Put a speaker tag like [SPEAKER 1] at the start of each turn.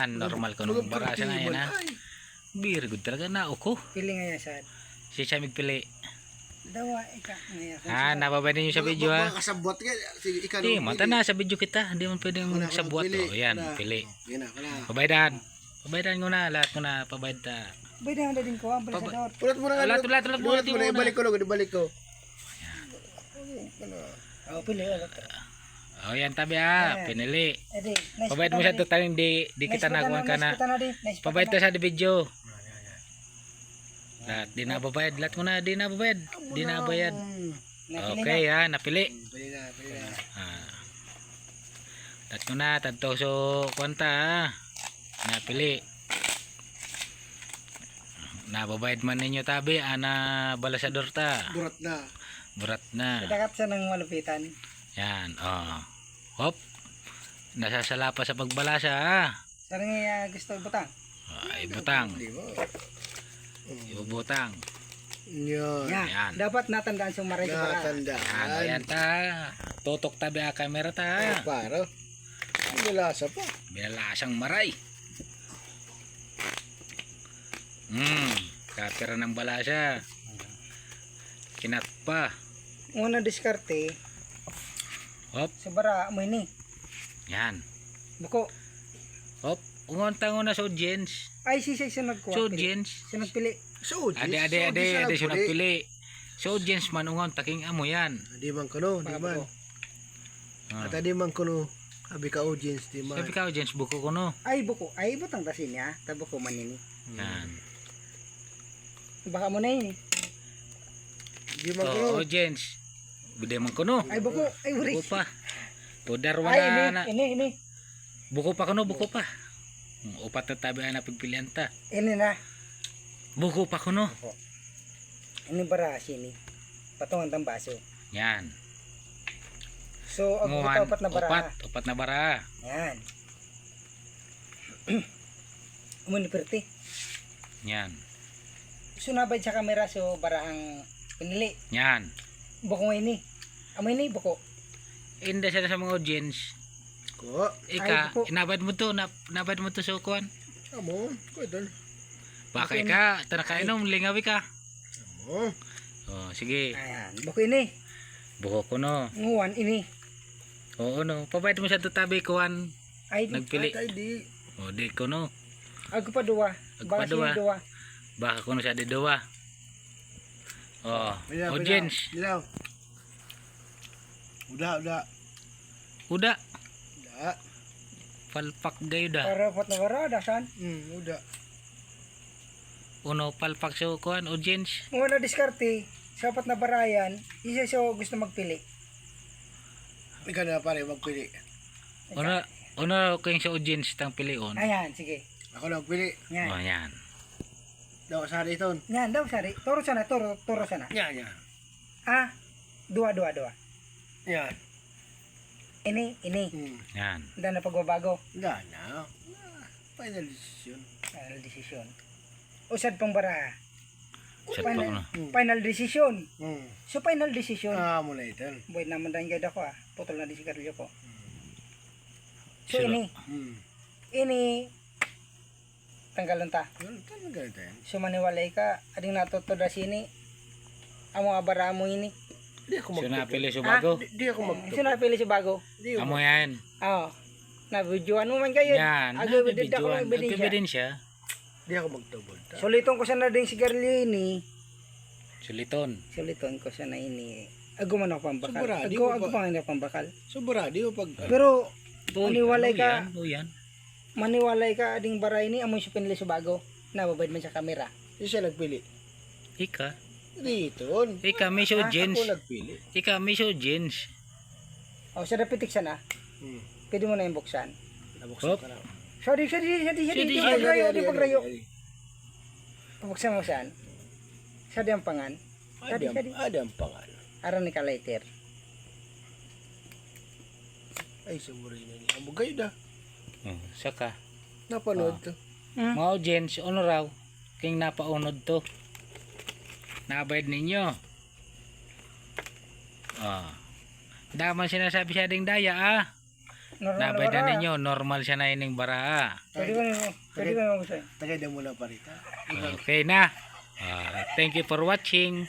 [SPEAKER 1] Normal ko nung barasa na yan ha. Very good talaga na uko.
[SPEAKER 2] Pili nga yan sad.
[SPEAKER 1] Si siya magpili.
[SPEAKER 2] Dawa ika ngayon.
[SPEAKER 1] Nababay din yung sa video ha.
[SPEAKER 3] Kasabot ka. Sige, ikaw.
[SPEAKER 1] Hindi, mata na sa video kita. Hindi mo pwedeng sabwat. O yan, pili. Pabaydan. Pabaydan ko na. Lahat ko na. Pabaydan.
[SPEAKER 2] Baydan na din ko ang balasador.
[SPEAKER 3] Ulat mo na.
[SPEAKER 1] Ulat mo na.
[SPEAKER 3] Ibalik ko.
[SPEAKER 2] Oh, pili ulit.
[SPEAKER 1] O yan tabi ha. Pinili.
[SPEAKER 2] Edi,
[SPEAKER 1] Pabayad mo sa ito tayo. Hindi kita nakuha ka na. Pabayad ta sa video. Lahat. Di na babayad. Lahat ko na. Di na babayad. Di na bayad. Okay ha. Napili. Lahat ko na. Tadto so kwanta ha. Napili. Nababayad man ninyo tabi. Ana balasador ta. Burat na.
[SPEAKER 2] Dagat siya ng malupitan.
[SPEAKER 1] Yan. Hop. Nasasala pa sa pagbalasa ha.
[SPEAKER 2] Sarang gusto butang.
[SPEAKER 1] Ibutang. Ibubutang.
[SPEAKER 3] Yan.
[SPEAKER 1] Yan.
[SPEAKER 2] Dapat natandaan sa maray sa para.
[SPEAKER 1] Yan. Ayan ta. Tutok tabi ang camera ta.
[SPEAKER 3] Paro. Ang bilasa pa.
[SPEAKER 1] Bilalasang maray. Kapira ng balasa. Kinat pa.
[SPEAKER 2] Una diskarte.
[SPEAKER 1] Hop.
[SPEAKER 2] Sa bara mo ini.
[SPEAKER 1] Yan.
[SPEAKER 2] Buko.
[SPEAKER 1] Hop. Ungontang una sa audience.
[SPEAKER 2] Ay si nagkuha.
[SPEAKER 1] Sa audience.
[SPEAKER 2] Sa nagpili.
[SPEAKER 1] Ade sa nagpili. Sa audience man ungon taking amo yan.
[SPEAKER 3] Di man kuno, di man. At di man kuno. Abi ka audience, di man.
[SPEAKER 1] Sabi ka audience buko ko no.
[SPEAKER 2] Ay buko. Ay butang tasin niya. Tabo ko man ini.
[SPEAKER 1] Yan.
[SPEAKER 2] Baka mo na ini.
[SPEAKER 3] Di man kuno.
[SPEAKER 1] Audience. Bide man ko no.
[SPEAKER 2] Ay buko. Ay uri.
[SPEAKER 1] Buko pa. Pudar
[SPEAKER 2] Ay
[SPEAKER 1] wala na.
[SPEAKER 2] ini.
[SPEAKER 1] Buko pa kuno, buko pa. Upat na tabi na pagpilian ta.
[SPEAKER 2] Ini na.
[SPEAKER 1] Buko pa kuno.
[SPEAKER 2] Ini bara sini. Patungan tang baso.
[SPEAKER 1] Yan.
[SPEAKER 2] So ang kita upat na bara.
[SPEAKER 1] Upat na bara.
[SPEAKER 2] Yan. Umuni perti.
[SPEAKER 1] Yan.
[SPEAKER 2] Sunabay sa kamera so bara ang pinili.
[SPEAKER 1] Yan.
[SPEAKER 2] Buko ini. Amo ini buko.
[SPEAKER 1] Inda siya sa mga audience.
[SPEAKER 3] Ko.
[SPEAKER 1] Ika,
[SPEAKER 2] Ay,
[SPEAKER 1] nabad mo to sa ukuan.
[SPEAKER 3] Amo, ko don.
[SPEAKER 1] Baka ika, tanakainom, lingawi ka.
[SPEAKER 3] Amo.
[SPEAKER 1] Sige.
[SPEAKER 2] Ayan. Buko ini.
[SPEAKER 1] Buko ko no.
[SPEAKER 2] Nguwan ini.
[SPEAKER 1] Oo no. Pabayad mo sa tutabi kuan.
[SPEAKER 2] Ay
[SPEAKER 1] Nagpili.
[SPEAKER 3] Ay di.
[SPEAKER 1] Di ko no.
[SPEAKER 2] Ako pa duwa.
[SPEAKER 1] Ako
[SPEAKER 2] Baka
[SPEAKER 1] pa duwa.
[SPEAKER 2] sini duwa.
[SPEAKER 1] Baka ko no sa didowa. Audience.
[SPEAKER 3] Bilaw. Udah.
[SPEAKER 1] Uda.
[SPEAKER 3] Udah.
[SPEAKER 1] Palpak gayo da.
[SPEAKER 2] Para upat na bara dasan.
[SPEAKER 3] Udah.
[SPEAKER 1] Uno palpak sa kuan audience.
[SPEAKER 2] Nguwan na diskarte. Sa upat na barayan. Isa so gusto magpili.
[SPEAKER 3] Ikaw na pare magpili.
[SPEAKER 1] Uno kayong sa audience tang pilion.
[SPEAKER 2] Ayan, sige.
[SPEAKER 3] Ako na magpili.
[SPEAKER 2] Yan.
[SPEAKER 1] Yan.
[SPEAKER 3] Daw sa dito.
[SPEAKER 2] Yan daw sari. Toro sana.
[SPEAKER 3] Yan.
[SPEAKER 2] Dua.
[SPEAKER 3] Yan.
[SPEAKER 2] Ini.
[SPEAKER 1] Yan.
[SPEAKER 2] Dan na pagbabago.
[SPEAKER 3] Na. Final decision.
[SPEAKER 2] Final decision. Usad pang bara.
[SPEAKER 1] Set pa ko no.
[SPEAKER 2] Final decision. So final decision.
[SPEAKER 3] Mo na ito.
[SPEAKER 2] Boy naman dahil gada ko putol na di sigarilyo ko. So
[SPEAKER 1] Silo.
[SPEAKER 2] ini tanggalan ta.
[SPEAKER 3] Talaga ito yan.
[SPEAKER 2] So maniwalay ka ading natuto da sini. Amo abara mo ini.
[SPEAKER 3] Di ako
[SPEAKER 1] So
[SPEAKER 3] magtubo.
[SPEAKER 1] napili sa bago.
[SPEAKER 3] Di ako magtubo.
[SPEAKER 2] So napili si bago.
[SPEAKER 3] Di ako
[SPEAKER 1] Amo yan.
[SPEAKER 2] Na videoan mo man kayo.
[SPEAKER 1] Yan. Nabibidyoan. Nagpibidensya.
[SPEAKER 3] Di ako magtubo.
[SPEAKER 2] Suliton ko sana ding sigarilyo ini.
[SPEAKER 1] Suliton.
[SPEAKER 2] Suliton ko sana ini. Ago man ako pambakal.
[SPEAKER 3] Sobra, di
[SPEAKER 2] Ago
[SPEAKER 3] ko pa-
[SPEAKER 2] pa nga pambakal.
[SPEAKER 3] Sobra, di ko pag...
[SPEAKER 2] Pero
[SPEAKER 1] Uy,
[SPEAKER 2] maniwalay
[SPEAKER 1] ano
[SPEAKER 2] ka.
[SPEAKER 1] yan? Yan.
[SPEAKER 2] Maniwalay ka ading baray ni amoy sa pinili sa bago. Nababayad man sa kamera.
[SPEAKER 3] Di siya nagpili.
[SPEAKER 1] Ika.
[SPEAKER 3] Dito.
[SPEAKER 1] Ika, may show jeans.
[SPEAKER 3] Ako nagpili.
[SPEAKER 1] Ika, may show jeans.
[SPEAKER 2] Sa dapitik sana. Pwede mo na yung buksan.
[SPEAKER 3] Nabuksan ka na.
[SPEAKER 2] Sorry.
[SPEAKER 1] Sorry.
[SPEAKER 2] Di pagrayo. Pabuksan mo saan? Sa diampangan.
[SPEAKER 3] Adam pangal.
[SPEAKER 2] Aran ni ka later.
[SPEAKER 3] Ay, sumuri na niya. Ang bugay da.
[SPEAKER 1] Saka.
[SPEAKER 3] Napanood to.
[SPEAKER 1] Mga jeans, ano raw? King napaunod to. Nabayad ninyo. Daman sinasabi siya ding daya
[SPEAKER 2] Normal
[SPEAKER 1] nabaydan
[SPEAKER 2] bara.
[SPEAKER 1] ninyo, normal siya na ining bara.
[SPEAKER 2] Pwede ba mo sa'yo?
[SPEAKER 3] Tagay na mula parita.
[SPEAKER 1] Okay na. Thank you for watching.